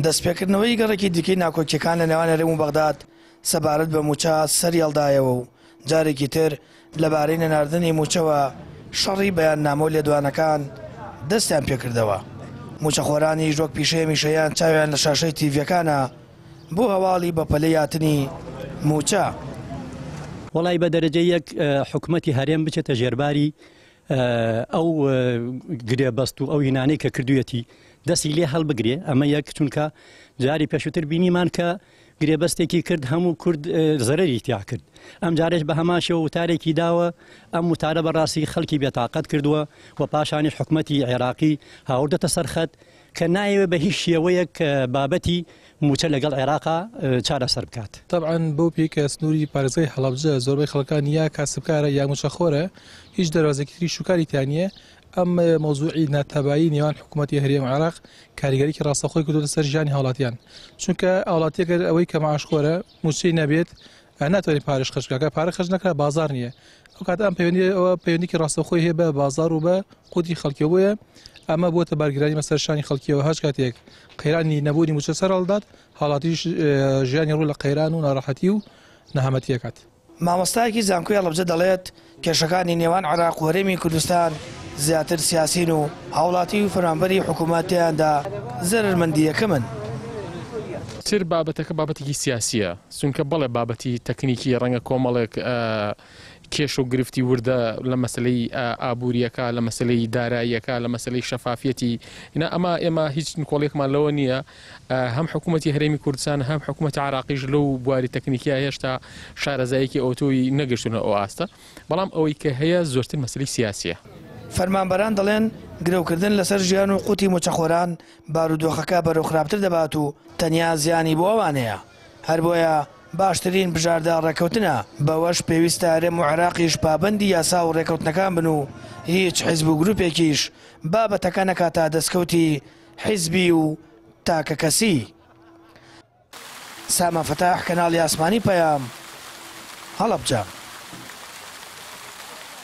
دەستپێکردنەوەی گەڕێکی دیکەی ناکۆکیەکان لە نێوان هەرێم و بەغداد سەبارەت بە موچە سەریهەڵدایەوە و جارێکی تر لەبارەی نەناردنی موچەوە شەڕی بەیاننامە و لێدوانەکان دەستیان پێکردەوە. موچەخۆرانی ژۆک پیشەیە میشەیان چاویان لە شاشەی تیڤیەکانە بۆ هەواڵی بەپەلەی هاتنی موچە. وڵای بە دەرەجەی یەک حکوومەتی هەرێم بچێتە ژێرباری ئەو گرێبەست و ئەو هینانەی کە کردوویەتی دەستی لێ هەڵبگرێ. ئەمە یەک چونکە جاری پێشووتر بینیمان کە گرێبەستێکی کرد هەموو کورد زەرەری تیا کرد. ئەم جارێش بە هەماشەوە وتارێکی داوە ئەم وتارە بەڕاستی خەڵکی بێتاقەت کردووە و پاشانیش حکوومەتی عێراقی هاوردەتە سەرخەت کە نایەوێت بە هیچ شێوەیەک بابەتی موچە لەگەڵ عێراقا چارەسەر بکات. طبعاً بۆ پێکە سنووری پارێزگای هەڵەبجە زۆربەی خەڵکان یا کاسبکارە یا موچەخۆرە هیچ دەرازێکی شوکاری تانیە. ئەم مۆزوعی ناتەبایی نێوان حکوومەتی هەرێم عێراق کاریگەریکی ڕاستەخۆی کردوتە سەر ژیانی هاوڵاتیان، چونکە هاوڵاتیەکە ئەوەی کە مەعاشخۆرە موچەی نەبێت ناتوانێت پارەش خەرجکە پارە خەرج نەکرا بازار نییە. ئەو کاتە ئەم پەیوەندیکی ڕاستەخۆی هەیە بە بازار و بە قوتی خەڵکیەوە بۆیە ئەمە بۆتە بارگرانی مەسەر شانی خەڵکیەوە. هەچ کاتێک قەیرانی نەبوونی موچە سەر هەڵدات هاوڵاتیش ژیانی ڕوو لە قەیران و ناڕەحەتی و نەهامەتیەکات. مامۆستایەکی زانکۆی هەڵەبجە دەڵێت کێشەکانی نێوان عێراق و هەرێمی کوردستان زیاتر سیاسین و هاوڵاتی و فەرمانبەری حکوومەتیاندا زەرمەندیەکە من. تر بابەتەکە بابەتێکی سیاسیە، چونکە بەڵێ بابەتی تەکنیکی ڕەنگە کۆمەڵێک کێش و گرفتی وردە لە مەسلەی ئابوووریەکە، لە مەسلەی داراییەکە، لە مەسلەی شەفافەتی ئێمە هیچ کۆڵێکمان لەوە نییە. هەم حکوومەتی هەرێمی کوردستان هەم حکوومەتی عێراقیش لەو بواری تەکنیکیە هێشتا شارەزایەکی ئۆتۆی نەگەشتونە ئەو ئاستە، بەڵام ئەوەی کە هەیە زۆرتر مەسلەی سیاسیە. فەرمانبەران دەڵێن گرەوکردن لەسەر ژیان و قوتی موچەخۆران بارودۆخەکە بەرەو خراپتر دەبات و تەنیا زیانی بۆ ئەوانەیە. هەر بۆیە باشترین بژاردە ڕێکەوتنە بەوەش پێویستە هەرێم و عێراقیش پابەندی یاسا و ڕێکەوتنەکان بن و هیچ حیزب و گروپێکیش بابەتەکە نەکاتە دەستکەوتی حیزبی و تاکە کەسی. سامان فەتاح، کەناڵی ئاسمانی پەیام، هەڵەبجە.